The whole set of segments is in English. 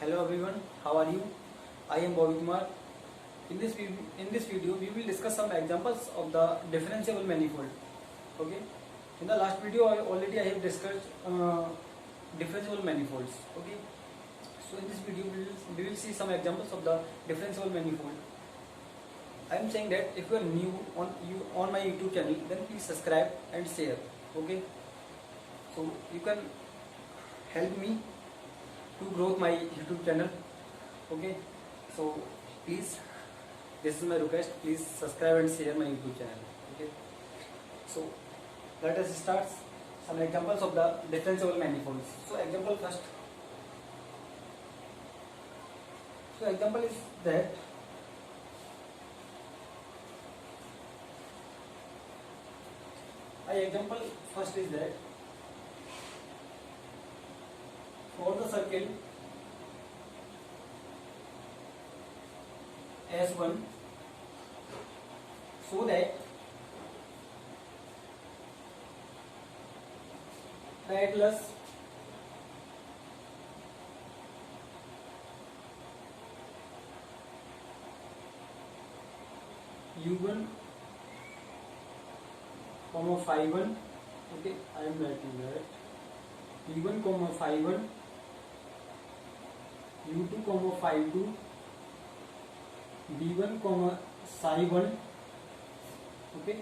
Hello everyone, how are you? I am Bobby Kumar. In this video, we will discuss some examples of the differentiable manifold. Okay. In the last video, I have discussed differentiable manifolds. Okay. So in this video, we will see some examples of the differentiable manifold. I am saying that if you are new on my YouTube channel, then please subscribe and share. Okay. So you can help me to grow my YouTube channel. Okay, so please, this is my request, please subscribe and share my YouTube channel. Okay, so let us start some examples of the differentiable manifolds. So example first. So example is that example first is that for the circle S1, so that the atlas U1, phi 1, okay, I am writing that U1, phi 1, U2, phi 2, B1, psi 1, okay,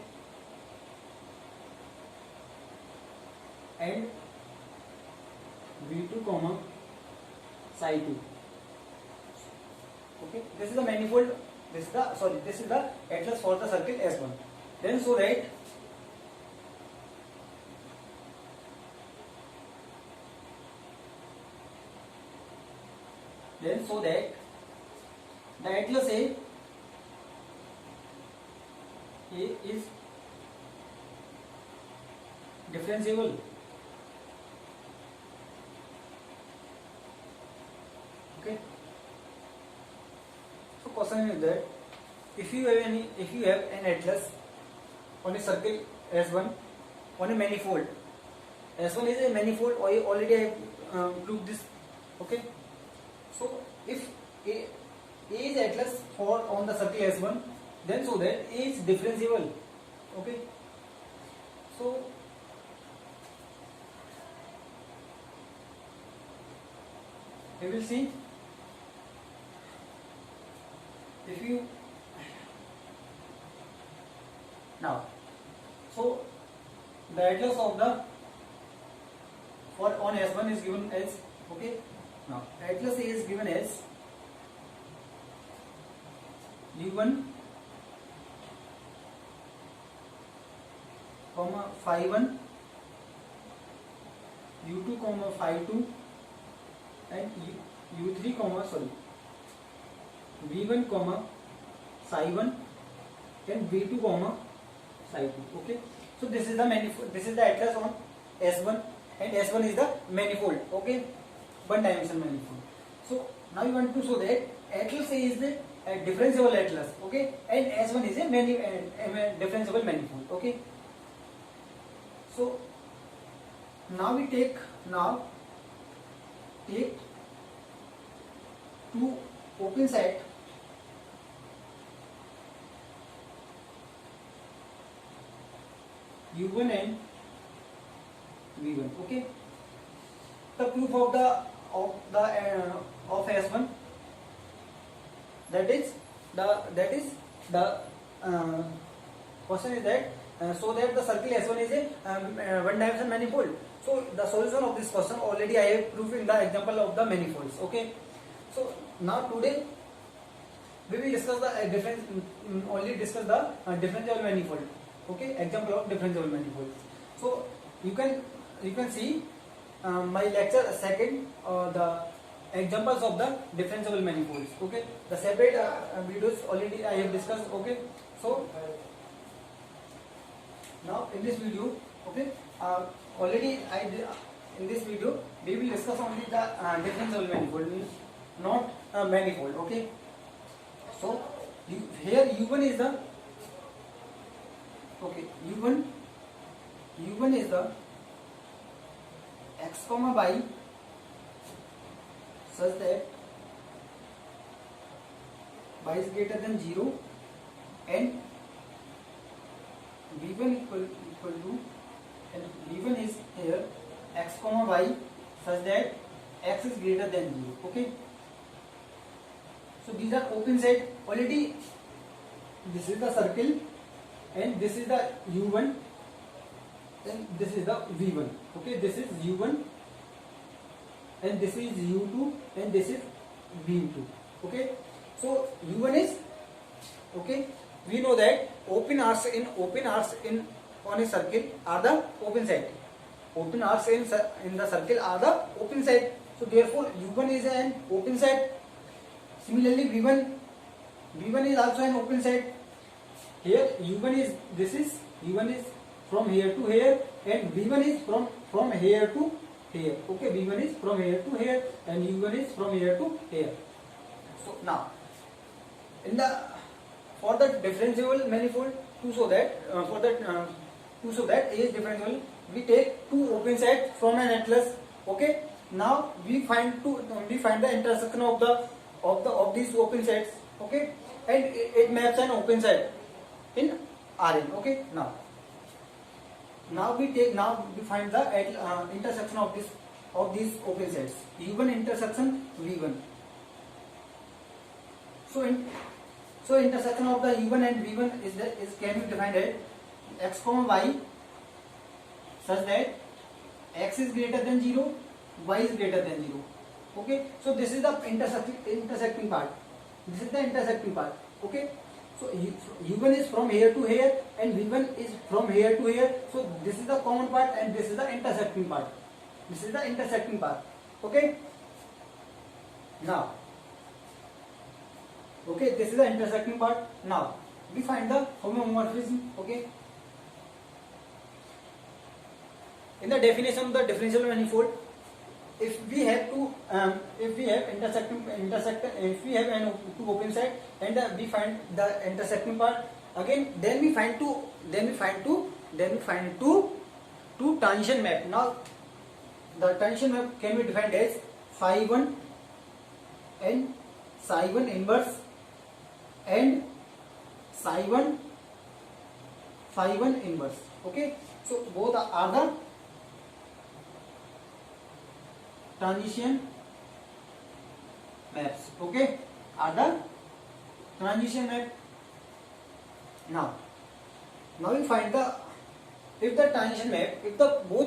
and B2, psi 2. Okay, this is the manifold. This is the atlas for the circle S1. Then so that the atlas A is differentiable. Okay. So question is that if you have an atlas on a circle S1 on a manifold, S1 is a manifold. I already have proved this. Okay. So if A is atlas for on the circle S1, then so that A is differentiable. Okay. So we will see if you now. So the atlas of the for on S1 is given as, okay. Now atlas A is given as U1, phi 1, U2, phi 2, and U3, B1, psi 1, and B2, psi 2. Okay. So this is the manifold. This is the atlas on S1, and S1 is the manifold. Okay, one dimensional manifold. So now you want to show that atlas A is the differentiable atlas. Okay, and S1 is a differentiable manifold. Okay. So now we take two open set U1 and V1. Okay. The proof of S1, that is the question is that so that the circle S1 is a one dimensional manifold. So the solution of this question already I have proved in the example of the manifolds. Okay. So now today we will discuss the differentiable manifold. Okay, example of differentiable manifold. So you can see my lecture second, the examples of the differentiable manifolds. Okay, the separate videos already I have discussed. Okay, so now in this video, okay, in this video we will discuss only the differentiable manifold, not manifold. Okay, so here U1 is the U1 is the x, y such that y is greater than 0 and v1 equal to, and v1 is here x comma y such that x is greater than 0. Okay, so these are open set already. This is the circle and this is the u1 and this is the v1. Okay, this is u1 and this is u2 and this is v2. Okay, so u1 is, okay, we know that open arcs in on a circle are the open set. Open arcs in the circle are the open set. So therefore u1 is an open set. Similarly v1 is also an open set. Here u1 is, this is u1 is from here to here and v1 is from here to here. Okay, v1 is from here to here and u1 is from here to here. So now for the differentiable manifold, to show that A is differentiable, we take two open sets from an atlas. Okay, now we find the intersection of these open sets. Okay, and it maps an open set in Rn. Okay, now we find the intersection of these open sets, u1 intersection v1. So intersection of the u1 and v1 is can be defined as x comma y such that x is greater than 0, y is greater than 0. Okay, so this is the intersecting part. This is the intersecting part. Okay, so u1 is from here to here and v1 is from here to here. So this is the common part and this is the intersecting part. This is the intersecting part. Okay, now, okay, this is the intersecting part. Now we find the homeomorphism. Okay, in the definition of the differential manifold, if we have two if we have two open sets and we find the intersecting part, again then we find two tangent map. Now the tangent map can be defined as phi 1 and psi 1 inverse and psi 1 phi 1 inverse. Okay, so both are the transition maps. Okay, are the transition map. Now we find if both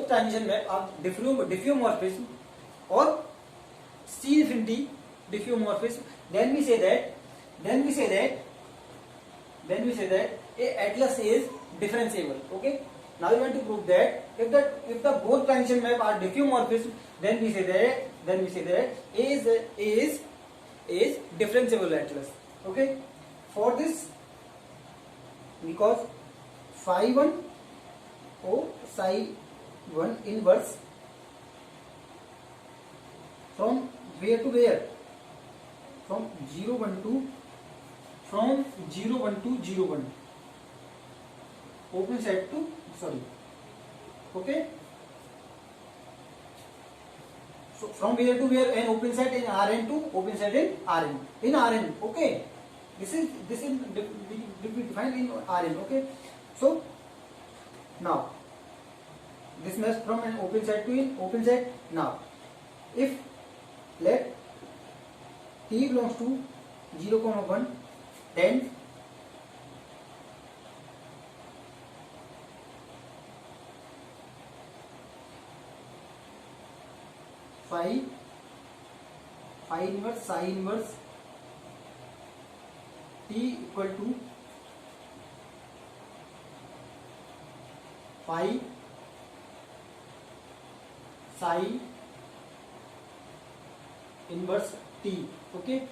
transition map are diffeomorphism or C infinity diffeomorphism, then we say that a atlas is differentiable. Okay, now we want to prove that if the both transition map are diffeomorphism, then we say that A is differentiable atlas. Okay, for this, because phi 1 or psi 1 inverse from where to where, from 0 1 to 0 1 open set to, sorry, okay, so from where to where, an open set in Rn to open set in Rn. Okay, this is defined in Rn. Okay, so now this maps from an open set to an open set. Now if let t belongs to 0, 1, then phi inverse psi inverse t equal to phi psi inverse t. Okay,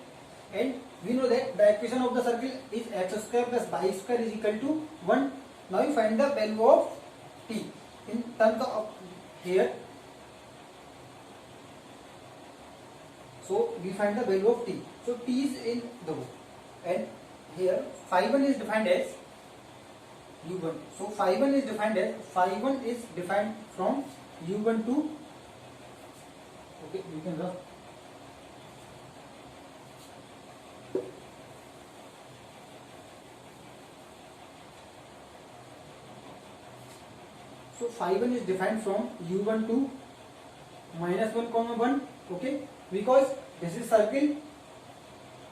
and we know that the equation of the circle is x square plus y square is equal to 1. Now you find the value of t in terms of here. So we find the value of t. So t is in the row, and here phi 1 is defined as u1. So phi 1 is defined from u1 to, okay, we can rub. So phi 1 is defined from u1 to minus 1 comma 1. Okay, because this is circle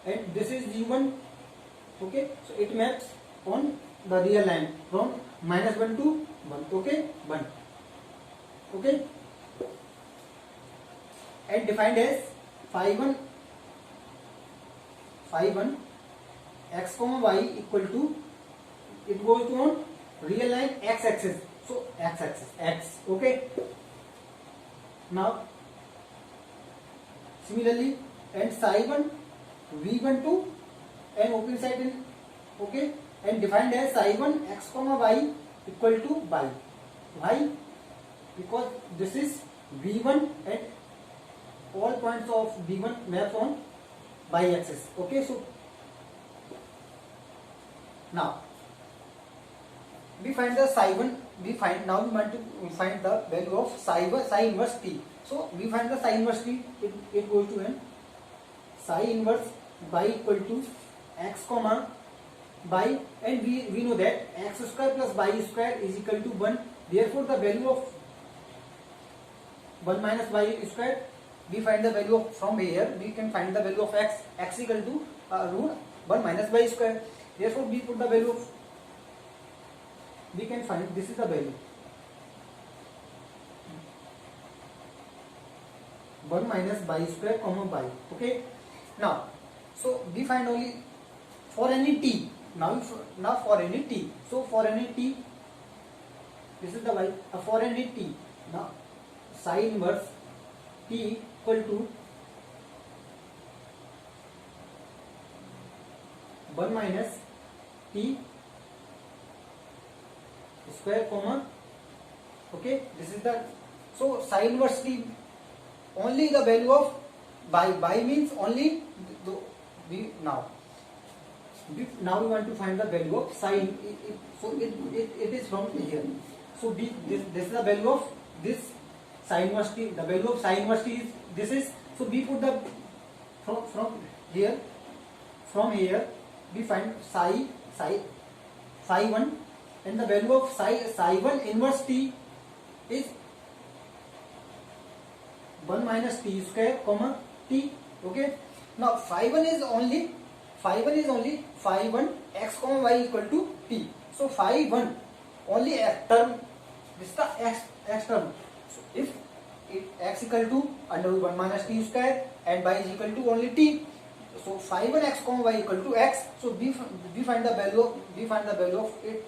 and this is u1. Okay, so it maps on the real line from minus 1 to 1. Okay, 1. Okay, and defined as phi 1 x comma y equal to, it goes to on real line x axis, so x axis x. Okay, now similarly, and psi 1 v1 to and open side in. Okay, and defined as psi 1 x comma y equal to y. Why? Because this is v1 and all points of v1 maps on y axis. Okay, so now we find the psi 1. Now we want to find the value of psi inverse t. So we find the psi inverse t. It goes to n psi inverse y equal to x comma y, and we know that x square plus y square is equal to 1. Therefore the value of 1 minus y square, we find the value of, from here we can find the value of x equal to root 1 minus y square. Therefore we put the value of, we can find, this is the value 1 minus y square comma y. Okay, now so we find only for any t. Now for any t, so for any t, this is the y. For any t, now psi inverse t equal to 1 minus t square comma. Okay, this is the, so psi inverse t, only the value of y means only the, we now we want to find the value of psi. So it is from here. So this is the value of this psi inverse t. The value of psi inverse t is this is, so we put the from here we find psi 1, and the value of psi 1 inverse t is 1 minus t square comma t. Okay, now phi 1 is only phi 1 x comma y equal to t. So phi 1 only x term, this is the x term. So if x equal to under root 1 minus t square and y is equal to only t, so phi 1 x comma y equal to x. So we find the value of it.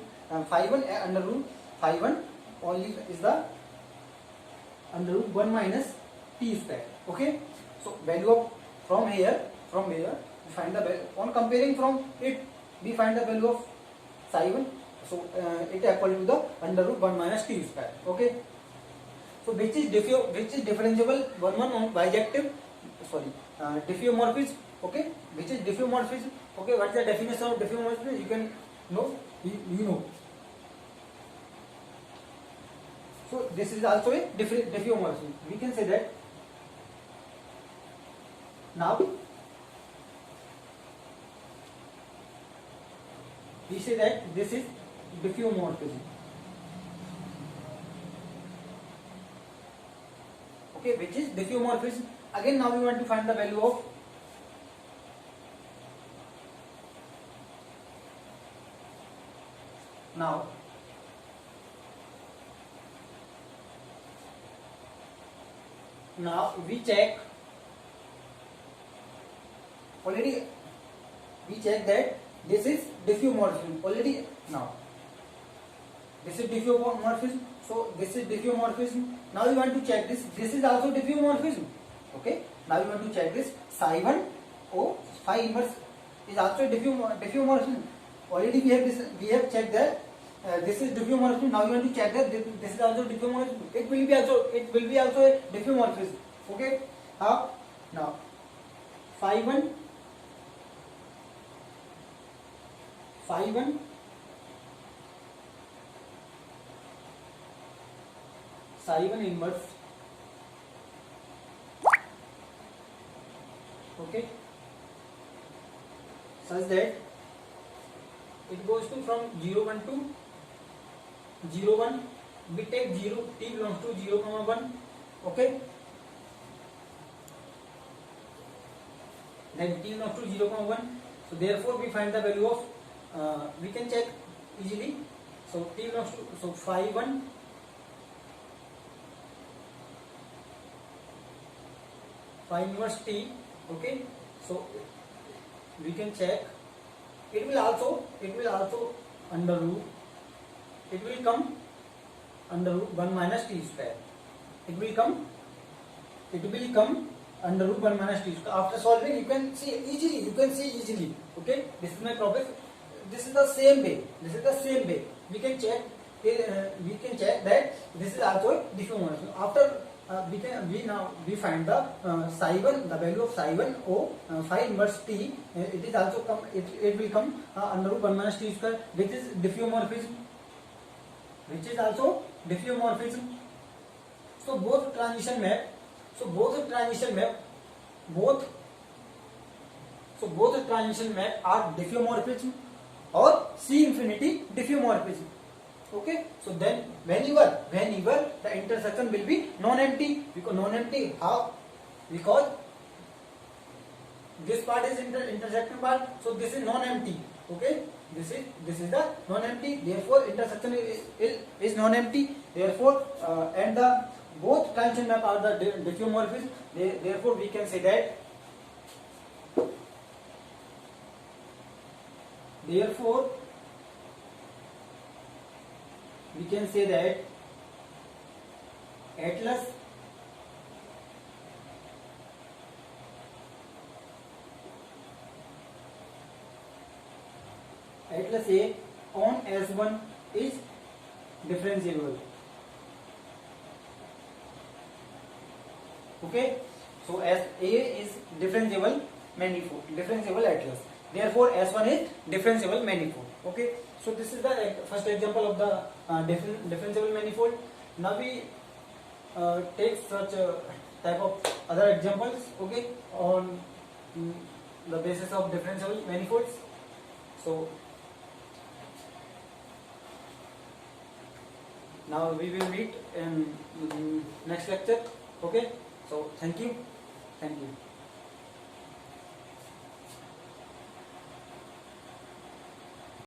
Phi 1 under root phi 1 only is the under root 1 minus t square. Okay, so value of from here we find the value, on comparing from it we find the value of psi 1. So it equal to the under root 1 minus t square. Okay, so which is differentiable 1 on bijective, diffeomorphism. Okay, which is diffeomorphism. Okay, what is the definition of diffeomorphism? You can know, you know. So this is also a diffeomorphism. We can say that now we say that this is diffeomorphism. Okay, which is diffeomorphism. Again, now we want to find the value of now we check already. We check that this is diffeomorphism already. Now this is diffeomorphism. So this is diffeomorphism. Now we want to check this. This is also diffeomorphism. Okay. Now we want to check this. Psi 1 phi inverse is also diffeomorphism. Already we have checked that this is diffeomorphism. Now we want to check that this is also diffeomorphism. It will be also a diffeomorphism. Okay. How? Now phi 1 psi 1 inverse. Okay, such that it goes to from 0 1 to 0 1 we take 0, t belongs to 0, 1. Okay. Then t belongs to 0, 1. So therefore we find the value of, we can check easily. So t belongs to, so phi 1, phi inverse t. Okay. So we can check. It will also under root. It will come under root 1 minus t square. It will come under root 1 minus t square. After solving, you can see easily. Okay, this is my problem. This is the same way. We can check. That this is also diffeomorphism. After we find the psi 1, the value of psi 1 or phi inverse t. It is also come. It will come under root 1 minus t square, which is diffeomorphism. So both transition map are diffeomorphism or C infinity diffeomorphism. Okay, so then whenever the intersection will be non-empty, how? Because this part is intersection part, so this is non-empty. Okay, this is the non-empty, therefore intersection is non-empty, therefore and the both transition map are the diffeomorphism. Therefore we can say that Atlas A on S1 is differentiable. Okay, so as A is differentiable Atlas. Therefore S1 is differentiable manifold. Okay, so this is the first example of the differentiable manifold. Now we take such type of other examples, okay, on the basis of differentiable manifolds. So now we will meet in next lecture. Okay, so thank you.